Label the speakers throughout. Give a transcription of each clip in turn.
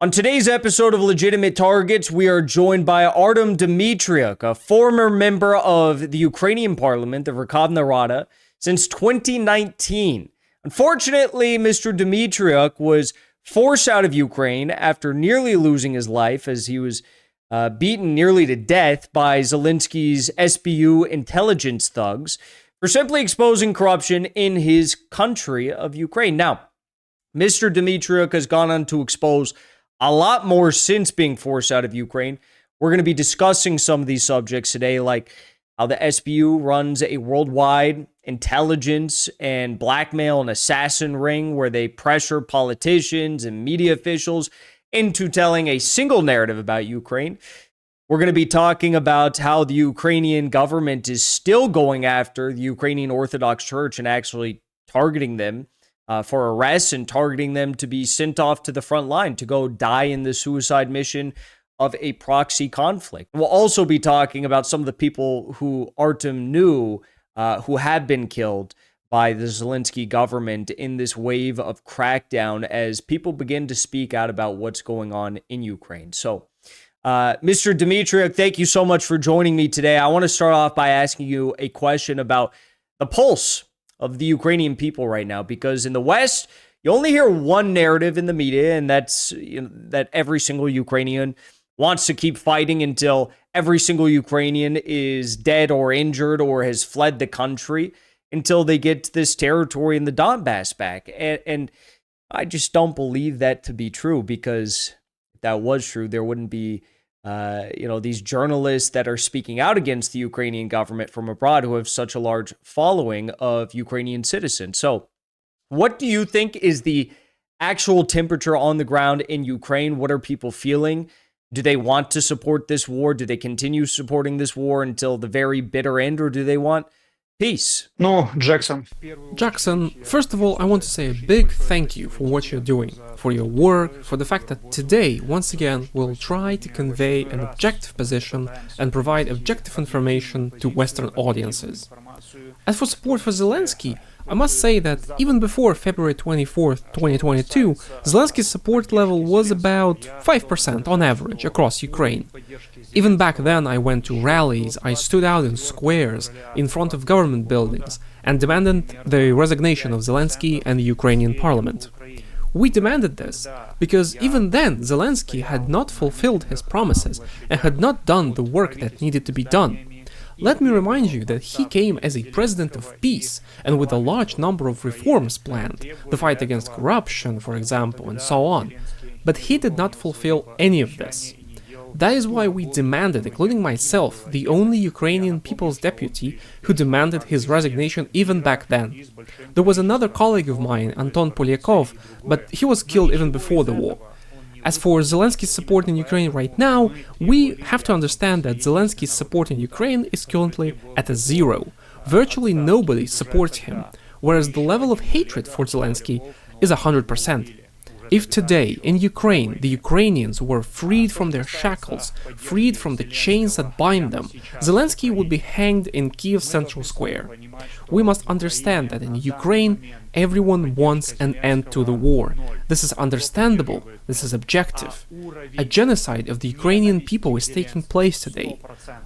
Speaker 1: On today's episode of Legitimate Targets, we are joined by Artem Dmitriuk, a former member of the Ukrainian parliament, the Verkhovna Rada, since 2019. Unfortunately, Mr. Dmitriuk was forced out of Ukraine after nearly losing his life as he was beaten nearly to death by Zelensky's SBU intelligence thugs for simply exposing corruption in his country of Ukraine. Now, Mr. Dmitriuk has gone on to expose a lot more since being forced out of Ukraine. We're going to be discussing some of these subjects today, like how the SBU runs a worldwide intelligence and blackmail and assassin ring where they pressure politicians and media officials into telling a single narrative about Ukraine. We're going to be talking about how the Ukrainian government is still going after the Ukrainian Orthodox Church and actually targeting them for arrests and targeting them to be sent off to the front line to go die in the suicide mission of a proxy conflict. We'll also be talking about some of the people who Artem knew who had been killed by the Zelensky government in this wave of crackdown as people begin to speak out about what's going on in Ukraine. So, Mr. Dmitriuk, thank you so much for joining me today. I want to start off by asking you a question about the pulse of the Ukrainian people right now, because in the West, you only hear one narrative in the media, and that's that every single Ukrainian wants to keep fighting until every single Ukrainian is dead or injured or has fled the country until they get this territory in the Donbass back. And I just don't believe that to be true, because if that was true, there wouldn't be these journalists that are speaking out against the Ukrainian government from abroad who have such a large following of Ukrainian citizens. So what do you think is the actual temperature on the ground in Ukraine? What are people feeling? Do they want to support this war? Do they continue supporting this war until the very bitter end, or do they want peace?
Speaker 2: No, Jackson,
Speaker 3: first of all, I want to say a big thank you for what you're doing, for your work, for the fact that today, once again, we'll try to convey an objective position and provide objective information to Western audiences. As for support for Zelensky, I must say that even before February 24th, 2022, Zelensky's support level was about 5% on average across Ukraine. Even back then, I went to rallies, I stood out in squares, in front of government buildings, and demanded the resignation of Zelensky and the Ukrainian parliament. We demanded this because even then Zelensky had not fulfilled his promises and had not done the work that needed to be done. Let me remind you that he came as a president of peace and with a large number of reforms planned, the fight against corruption, for example, and so on. But he did not fulfill any of this. That is why we demanded, including myself, the only Ukrainian People's Deputy who demanded his resignation even back then. There was another colleague of mine, Anton Polyakov, but he was killed even before the war. As for Zelensky's support in Ukraine right now, we have to understand that Zelensky's support in Ukraine is currently at a zero. Virtually nobody supports him, whereas the level of hatred for Zelensky is 100%. If today, in Ukraine, the Ukrainians were freed from their shackles, freed from the chains that bind them, Zelensky would be hanged in Kyiv Central Square. We must understand that in Ukraine, everyone wants an end to the war. This is understandable, this is objective. A genocide of the Ukrainian people is taking place today.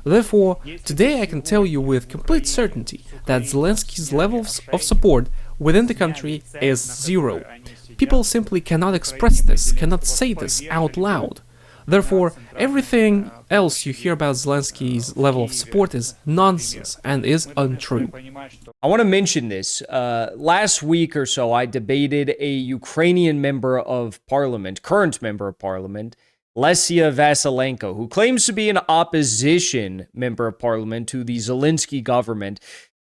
Speaker 3: Therefore, today I can tell you with complete certainty that Zelensky's levels of support within the country is zero. People simply cannot express this, cannot say this out loud. Therefore, everything else you hear about Zelensky's level of support is nonsense and is untrue.
Speaker 1: I want to mention this. Last week or so, I debated a Ukrainian member of parliament, current member of parliament, Lesia Vasilenko, who claims to be an opposition member of parliament to the Zelensky government.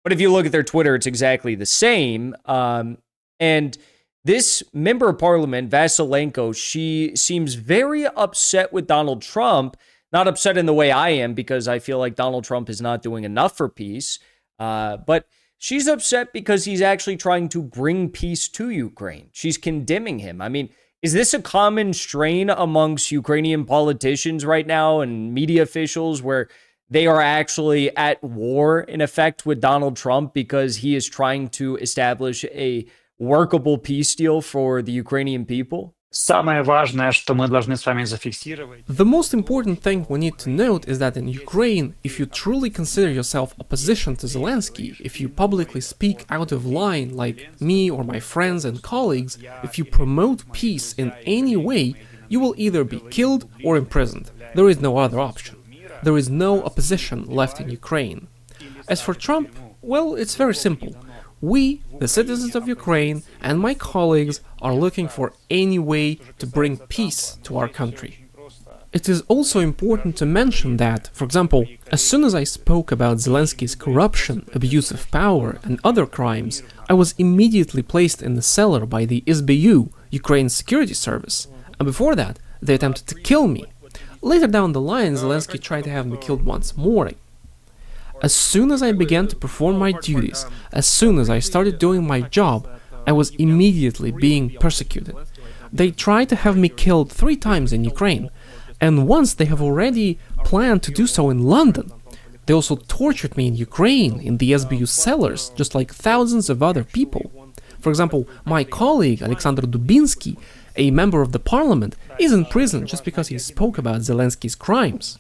Speaker 1: But if you look at their Twitter, it's exactly the same. And this member of parliament, Vasilenko, she seems very upset with Donald Trump. Not upset in the way I am, because I feel like Donald Trump is not doing enough for peace. But she's upset because he's actually trying to bring peace to Ukraine. She's condemning him. I mean, is this a common strain amongst Ukrainian politicians right now and media officials where they are actually at war, in effect, with Donald Trump because he is trying to establish a workable peace deal for the Ukrainian people?
Speaker 2: Самое важное, что мы должны с вами зафиксировать.
Speaker 3: The most important thing we need to note is that in Ukraine, if you truly consider yourself opposition to Zelensky, if you publicly speak out of line like me or my friends and colleagues, if you promote peace in any way, you will either be killed or imprisoned. There is no other option. There is no opposition left in Ukraine. As for Trump, well, it's very simple. We, the citizens of Ukraine, and my colleagues are looking for any way to bring peace to our country. It is also important to mention that, for example, as soon as I spoke about Zelensky's corruption, abuse of power, and other crimes, I was immediately placed in the cellar by the SBU, Ukraine's security service, and before that, they attempted to kill me. Later down the line, Zelensky tried to have me killed once more. As soon as I began to perform my duties, as soon as I started doing my job, I was immediately being persecuted. They tried to have me killed 3 times in Ukraine, and once they have already planned to do so in London. They also tortured me in Ukraine, in the SBU cellars, just like thousands of other people. For example, my colleague Alexander Dubinsky, a member of the parliament, is in prison just because he spoke about Zelensky's crimes.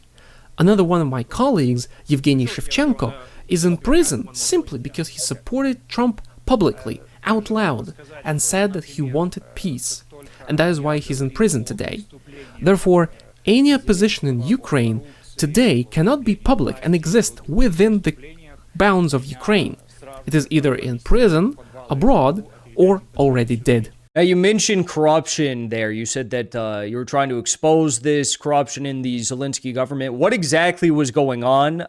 Speaker 3: Another one of my colleagues, Yevgeny Shevchenko, is in prison simply because he supported Trump publicly, out loud, and said that he wanted peace. And that is why he's in prison today. Therefore, any opposition in Ukraine today cannot be public and exist within the bounds of Ukraine. It is either in prison, abroad, or already dead.
Speaker 1: Now, you mentioned corruption there. You said that you were trying to expose this corruption in the Zelensky government. What exactly was going on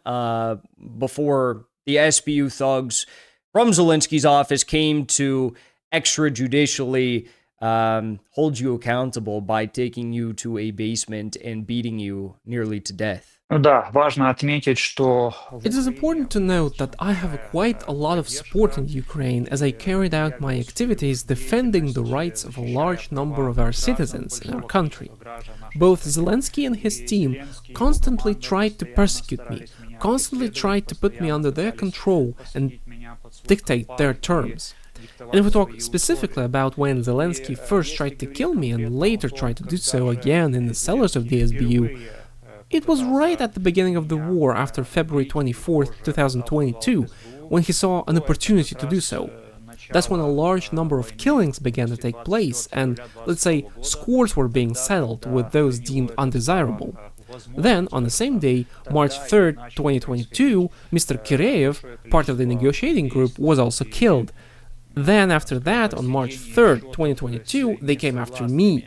Speaker 1: before the SBU thugs from Zelensky's office came to extrajudicially hold you accountable by taking you to a basement and beating you nearly to death?
Speaker 2: Да, важно отметить, что
Speaker 3: It is important to note that I have quite a lot of support in Ukraine as I carried out my activities defending the rights of a large number of our citizens in our country. Both Zelensky and his team constantly tried to persecute me, constantly tried to put me under their control and dictate their terms. And if we talk specifically about when Zelensky first tried to kill me and later tried to do so again in the cellars of the SBU, it was right at the beginning of the war after February 24th, 2022, when he saw an opportunity to do so. That's when a large number of killings began to take place and, let's say, scores were being settled with those deemed undesirable. Then, on the same day, March 3rd, 2022, Mr. Kireev, part of the negotiating group, was also killed. Then, after that, on March 3rd, 2022, they came after me.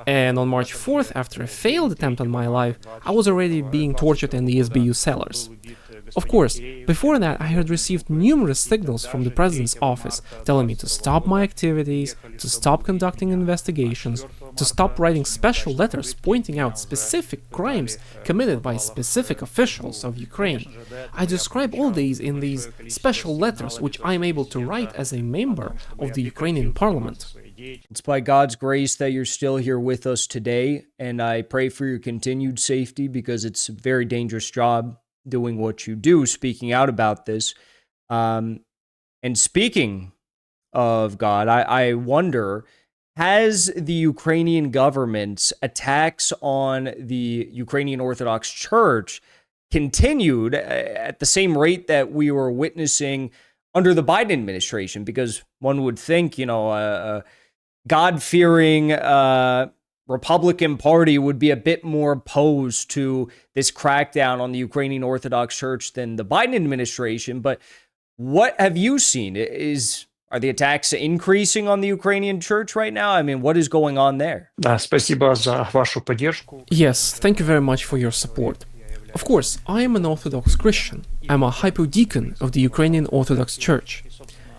Speaker 3: And on March 4th, after a failed attempt on my life, I was already being tortured in the SBU cellars. Of course, before that I had received numerous signals from the president's office telling me to stop my activities, to stop conducting investigations, to stop writing special letters pointing out specific crimes committed by specific officials of Ukraine. I describe all these in these special letters which I am able to write as a member of the Ukrainian parliament.
Speaker 1: It's by God's grace that you're still here with us today, and I pray for your continued safety because it's a very dangerous job doing what you do, speaking out about this. And speaking of God, I wonder, has the Ukrainian government's attacks on the Ukrainian Orthodox Church continued at the same rate that we were witnessing under the Biden administration? Because one would think, God-fearing Republican Party would be a bit more opposed to this crackdown on the Ukrainian Orthodox Church than the Biden administration. But what have you seen? Are the attacks increasing on the Ukrainian church right now? I mean, what is going on there?
Speaker 2: Да, спасибо за вашу поддержку.
Speaker 3: Yes, thank you very much for your support. Of course, I am an Orthodox Christian. I'm a hypodeacon of the Ukrainian Orthodox Church.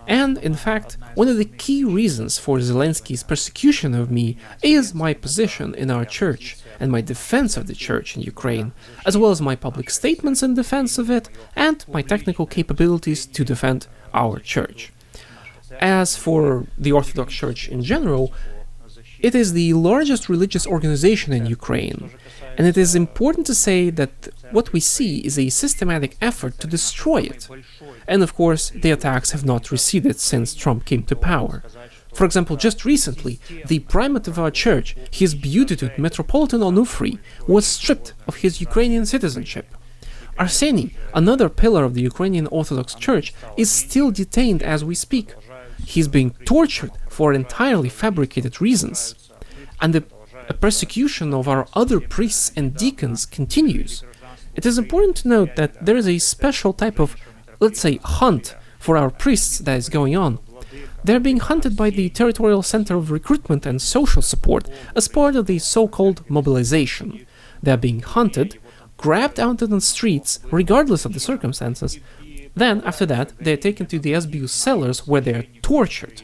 Speaker 3: And, in fact, one of the key reasons for Zelensky's persecution of me is my position in our church and my defense of the church in Ukraine, as well as my public statements in defense of it and my technical capabilities to defend our church. As for the Orthodox Church in general, it is the largest religious organization in Ukraine, and it is important to say that what we see is a systematic effort to destroy it. And of course, the attacks have not receded since Trump came to power. For example, just recently, the primate of our church, His Beatitude Metropolitan Onufry, was stripped of his Ukrainian citizenship. Arseny, another pillar of the Ukrainian Orthodox Church, is still detained as we speak. He's being tortured for entirely fabricated reasons. And the persecution of our other priests and deacons continues. It is important to note that there is a special type of, let's say, hunt for our priests that is going on. They're being hunted by the Territorial Center of Recruitment and Social Support as part of the so-called mobilization. They're being hunted, grabbed out on the streets, regardless of the circumstances. Then, after that, they're taken to the SBU cellars where they're tortured.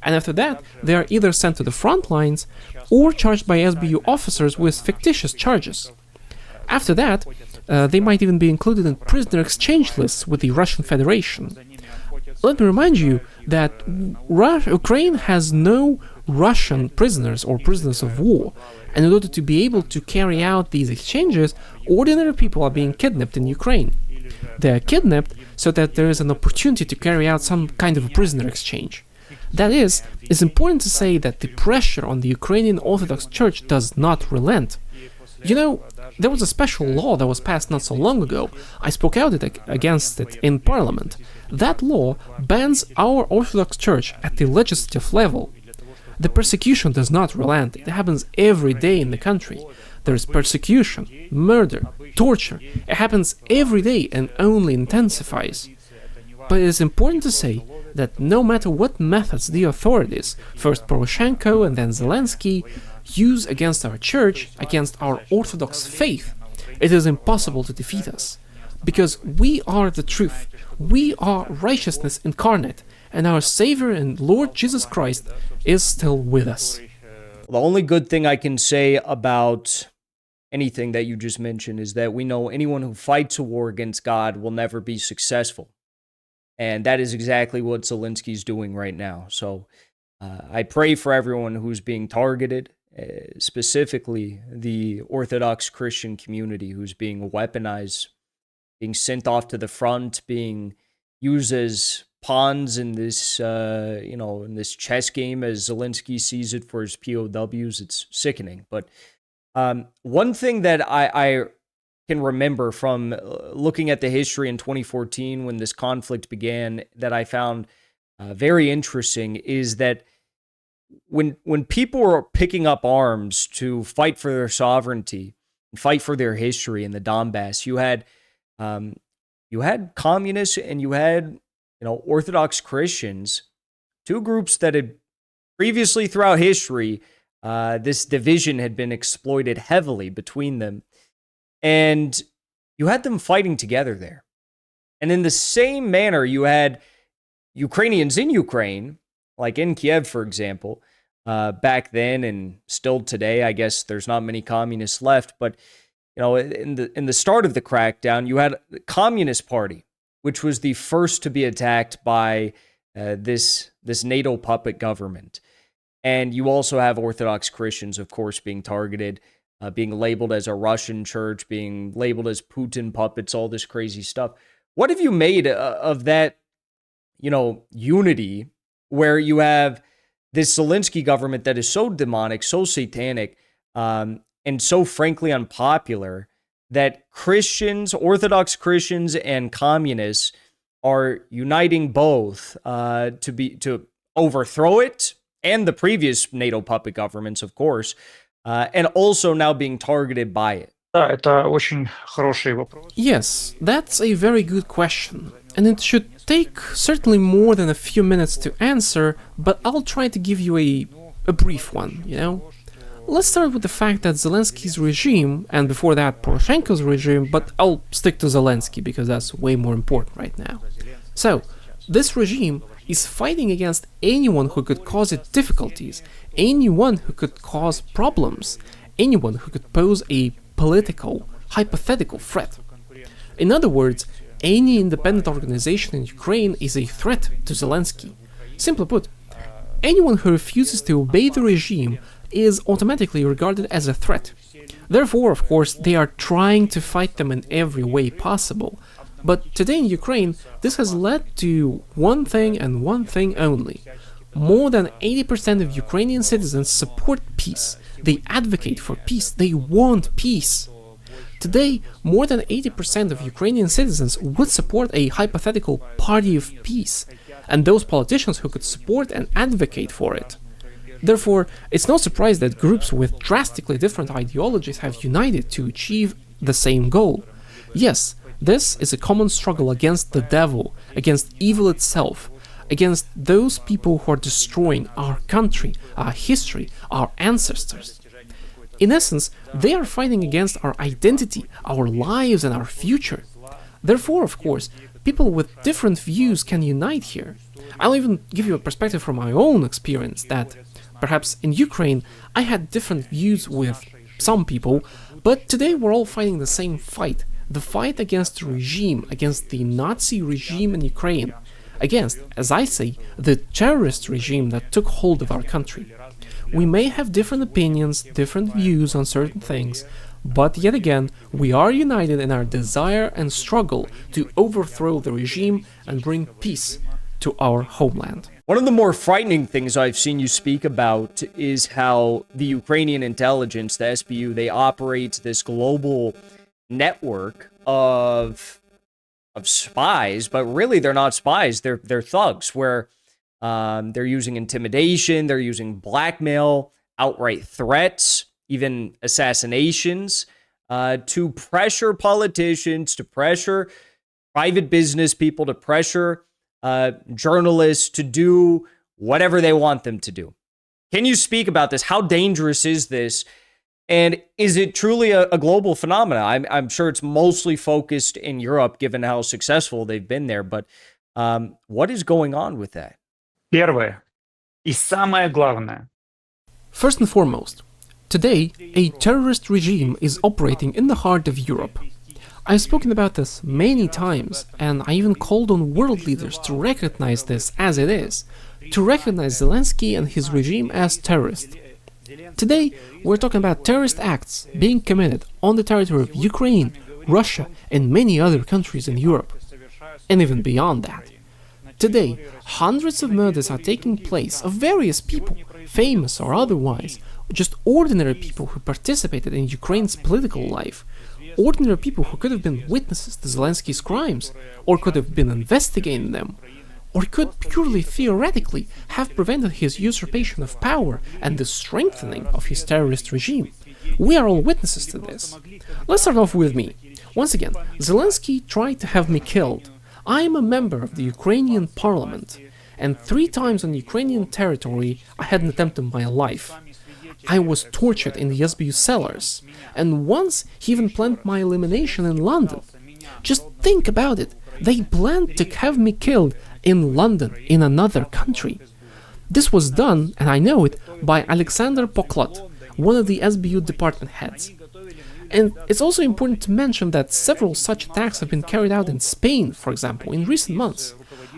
Speaker 3: And after that, they are either sent to the front lines or charged by SBU officers with fictitious charges. After that, they might even be included in prisoner exchange lists with the Russian Federation. Let me remind you that Ukraine has no Russian prisoners or prisoners of war, and in order to be able to carry out these exchanges, ordinary people are being kidnapped in Ukraine. They are kidnapped so that there is an opportunity to carry out some kind of a prisoner exchange. That is, it's important to say that the pressure on the Ukrainian Orthodox Church does not relent. You know, there was a special law that was passed not so long ago. I spoke out against it in Parliament. That law bans our Orthodox Church at the legislative level. The persecution does not relent. It happens every day in the country. There is persecution, murder, torture. It happens every day and only intensifies. But it is important to say that no matter what methods the authorities, first Poroshenko and then Zelensky, use against our church, against our Orthodox faith, it is impossible to defeat us. Because we are the truth, we are righteousness incarnate, and our Savior and Lord Jesus Christ is still with us.
Speaker 1: The only good thing I can say about anything that you just mentioned is that we know anyone who fights a war against God will never be successful. And that is exactly what Zelensky's doing right now. So I pray for everyone who's being targeted, specifically the Orthodox Christian community who's being weaponized, being sent off to the front, being used as pawns in this, in this chess game as Zelensky sees it for his POWs. It's sickening. But one thing that I can remember from looking at the history in 2014 when this conflict began that I found very interesting is that when people were picking up arms to fight for their sovereignty and fight for their history in the Donbass, you had communists and you had Orthodox Christians, two groups that had previously throughout history this division had been exploited heavily between them. And you had them fighting together there. And in the same manner, you had Ukrainians in Ukraine, like in Kiev, for example, back then and still today. I guess there's not many communists left, but in the start of the crackdown, you had the Communist Party, which was the first to be attacked by this NATO puppet government. And you also have Orthodox Christians, of course, being targeted, being labeled as a Russian church, being labeled as Putin puppets, all this crazy stuff. What have you made of that, unity where you have this Zelensky government that is so demonic, so satanic, and so frankly unpopular that Christians, Orthodox Christians and communists are uniting both to overthrow it and the previous NATO puppet governments, of course, and also now being targeted by it?
Speaker 2: Да, это очень хороший вопрос.
Speaker 3: Yes, that's a very good question, and it should take certainly more than a few minutes to answer, but I'll try to give you a brief one, Let's start with the fact that Zelensky's regime, and before that Poroshenko's regime, but I'll stick to Zelensky because that's way more important right now. So, this regime is fighting against anyone who could cause it difficulties, anyone who could cause problems, anyone who could pose a political, hypothetical threat. In other words, any independent organization in Ukraine is a threat to Zelensky. Simply put, anyone who refuses to obey the regime is automatically regarded as a threat. Therefore, of course, they are trying to fight them in every way possible. But today in Ukraine, this has led to one thing and one thing only. more than 80% of Ukrainian citizens support peace. They advocate for peace. They want peace. Today, more than 80% of Ukrainian citizens would support a hypothetical party of peace, and those politicians who could support and advocate for it. Therefore, it's no surprise that groups with drastically different ideologies have united to achieve the same goal. Yes, this is a common struggle against the devil, against evil itself, against those people who are destroying our country, our history, our ancestors. In essence, they are fighting against our identity, our lives, and our future. Therefore, of course, people with different views can unite here. I'll even give you a perspective from my own experience that perhaps in Ukraine I had different views with some people, but today we're all fighting the same fight. The fight against the regime, against the Nazi regime in Ukraine, against, as I say, the terrorist regime that took hold of our country. We may have different opinions, different views on certain things, but yet again, we are united in our desire and struggle to overthrow the regime and bring peace to our homeland.
Speaker 1: One of the more frightening things I've seen you speak about is how the Ukrainian intelligence, the SBU, they operate this global network of spies, but really they're not spies, they're thugs, where they're using intimidation, they're using blackmail, outright threats, even assassinations, to pressure politicians, to pressure private business people, to pressure journalists to do whatever they want them to do. Can you speak about this? How dangerous is this? And is it truly a global phenomenon? I'm sure it's mostly focused in Europe, given how successful they've been there. But what is going on with that?
Speaker 2: Первое и самое главное.
Speaker 3: First and foremost, today a terrorist regime is operating in the heart of Europe. I've spoken about this many times, and I even called on world leaders to recognize this as it is, to recognize Zelensky and his regime as terrorists. Today, we're talking about terrorist acts being committed on the territory of Ukraine, Russia, and many other countries in Europe, and even beyond that. Today, hundreds of murders are taking place of various people, famous or otherwise, just ordinary people who participated in Ukraine's political life, ordinary people who could have been witnesses to Zelensky's crimes, or could have been investigating them, or could purely theoretically have prevented his usurpation of power and the strengthening of his terrorist regime. We are all witnesses to this. Let's start off with me. Once again, Zelensky tried to have me killed. I am a member of the Ukrainian parliament, and 3 times on Ukrainian territory I had an attempt on my life. I was tortured in the SBU cellars, and once he even planned my elimination in London. Just think about it. They planned to have me killed in London, in another country. This was done, and I know it, by Alexander Poklad, one of the SBU department heads. And it's also important to mention that several such attacks have been carried out in Spain, for example, in recent months.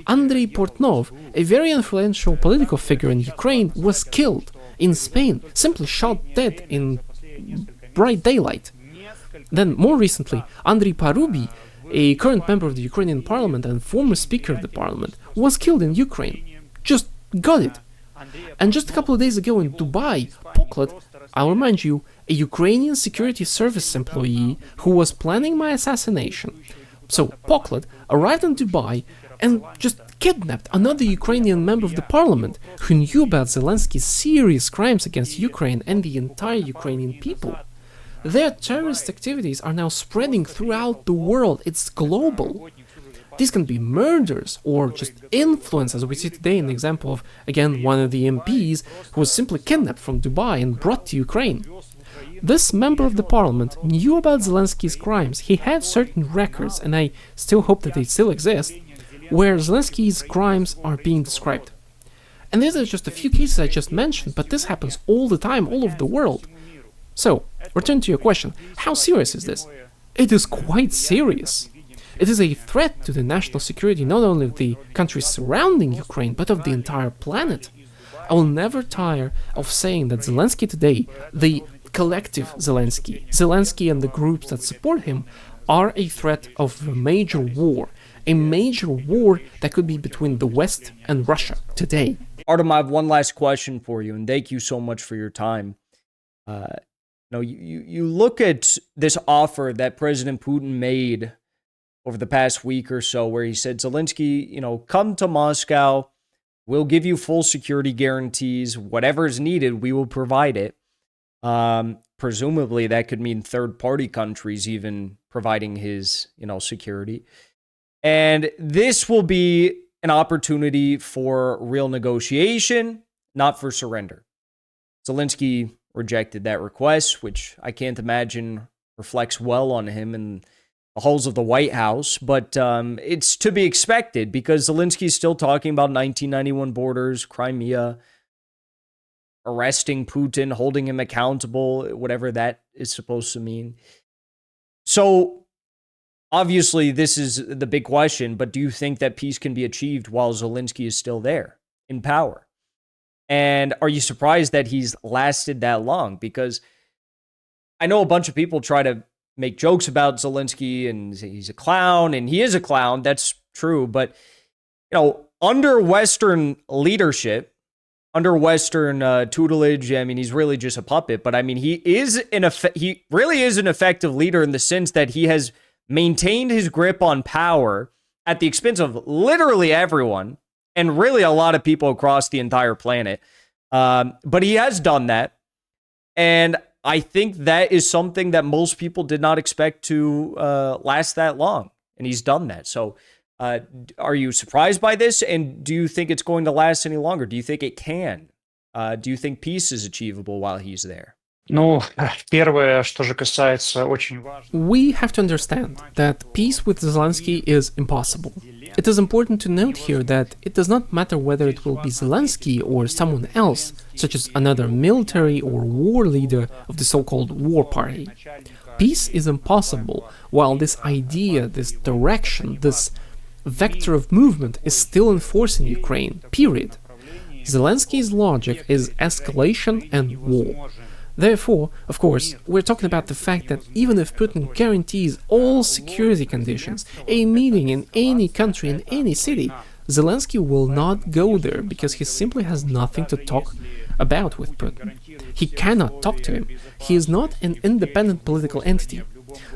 Speaker 3: Andrei Portnov, a very influential political figure in Ukraine, was killed in Spain, simply shot dead in bright daylight. Then, more recently, Andrei Parubiy, a current member of the Ukrainian parliament and former speaker of the parliament, was killed in Ukraine. Just got it. And just a couple of days ago in Dubai, Poklad, I'll remind you, a Ukrainian security service employee who was planning my assassination. So Poklad arrived in Dubai and just kidnapped another Ukrainian member of the parliament who knew about Zelensky's serious crimes against Ukraine and the entire Ukrainian people. Their terrorist activities are now spreading throughout the world. It's global. These can be murders or just influence, as we see today in the example of, again, one of the MPs who was simply kidnapped from Dubai and brought to Ukraine. This member of the parliament knew about Zelensky's crimes. He had certain records, and I still hope that they still exist, where Zelensky's crimes are being described. And these are just a few cases I just mentioned, but this happens all the time, all over the world. So, return to your question, how serious is this? It is quite serious. It is a threat to the national security not only of the countries surrounding Ukraine, but of the entire planet. I will never tire of saying that Zelensky today, the collective Zelensky and the groups that support him, are a threat of a major war that could be between the West and Russia today.
Speaker 1: Artem, I have one last question for you, and thank you so much for your time. You look at this offer that President Putin made over the past week or so, where he said, Zelensky, come to Moscow. We'll give you full security guarantees. Whatever is needed, we will provide it. Presumably, that could mean third-party countries even providing his, security. And this will be an opportunity for real negotiation, not for surrender. Zelensky rejected that request, which I can't imagine reflects well on him and the halls of the White House, but it's to be expected because Zelensky's still talking about 1991 borders, Crimea, arresting Putin, holding him accountable, whatever that is supposed to mean. So, obviously, this is the big question, but do you think that peace can be achieved while Zelensky is still there in power? And are you surprised that he's lasted that long? Because I know a bunch of people try to make jokes about Zelensky and he's a clown, and he is a clown. That's true. But, under Western leadership, under Western tutelage, I mean, he's really just a puppet. But I mean, he really is an effective leader in the sense that he has maintained his grip on power at the expense of literally everyone and really a lot of people across the entire planet. But he has done that. And I think that is something that most people did not expect to last that long. And he's done that. So are you surprised by this? And do you think it's going to last any longer? Do you think it can? Do you think peace is achievable while he's there?
Speaker 2: Первое, что же касается очень важного.
Speaker 3: We have to understand that peace with Zelensky is impossible. It is important to note here that it does not matter whether it will be Zelensky or someone else, such as another military or war leader of the so-called war party. Peace is impossible while this idea, this direction, this vector of movement is still in force in Ukraine, period. Zelensky's logic is escalation and war. Therefore, of course, we're talking about the fact that even if Putin guarantees all security conditions, a meeting in any country, in any city, Zelensky will not go there because he simply has nothing to talk about with Putin. He cannot talk to him. He is not an independent political entity.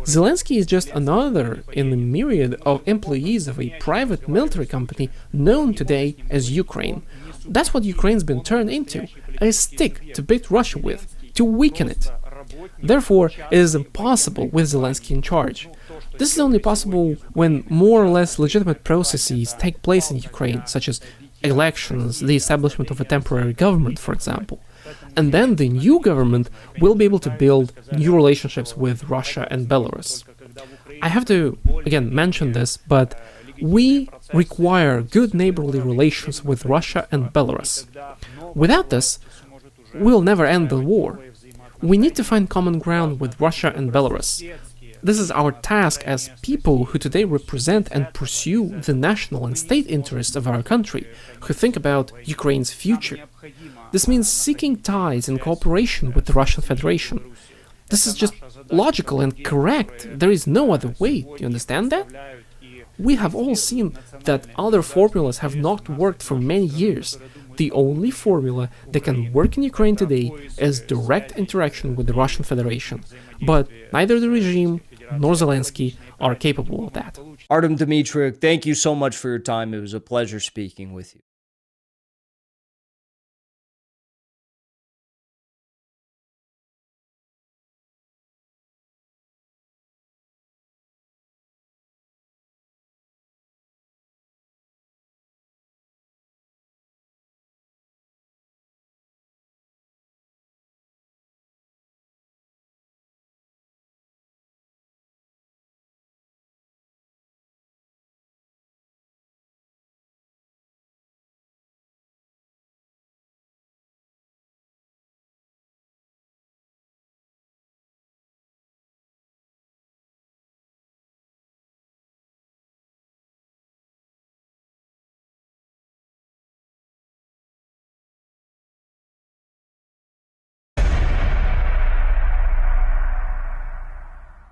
Speaker 3: Zelensky is just another in the myriad of employees of a private military company known today as Ukraine. That's what Ukraine's been turned into, a stick to beat Russia with, to weaken it. Therefore, it is impossible with Zelensky in charge. This is only possible when more or less legitimate processes take place in Ukraine, such as elections, the establishment of a temporary government, for example. And then the new government will be able to build new relationships with Russia and Belarus. I have to, again, mention this, but we require good neighborly relations with Russia and Belarus. Without this, we'll never end the war. We need to find common ground with Russia and Belarus. This is our task as people who today represent and pursue the national and state interests of our country, who think about Ukraine's future. This means seeking ties and cooperation with the Russian Federation. This is just logical and correct. There is no other way. Do you understand that? We have all seen that other formulas have not worked for many years. The only formula that can work in Ukraine today is direct interaction with the Russian Federation. But neither the regime nor Zelensky are capable of that.
Speaker 1: Artem Dmitriuk, thank you so much for your time. It was a pleasure speaking with you.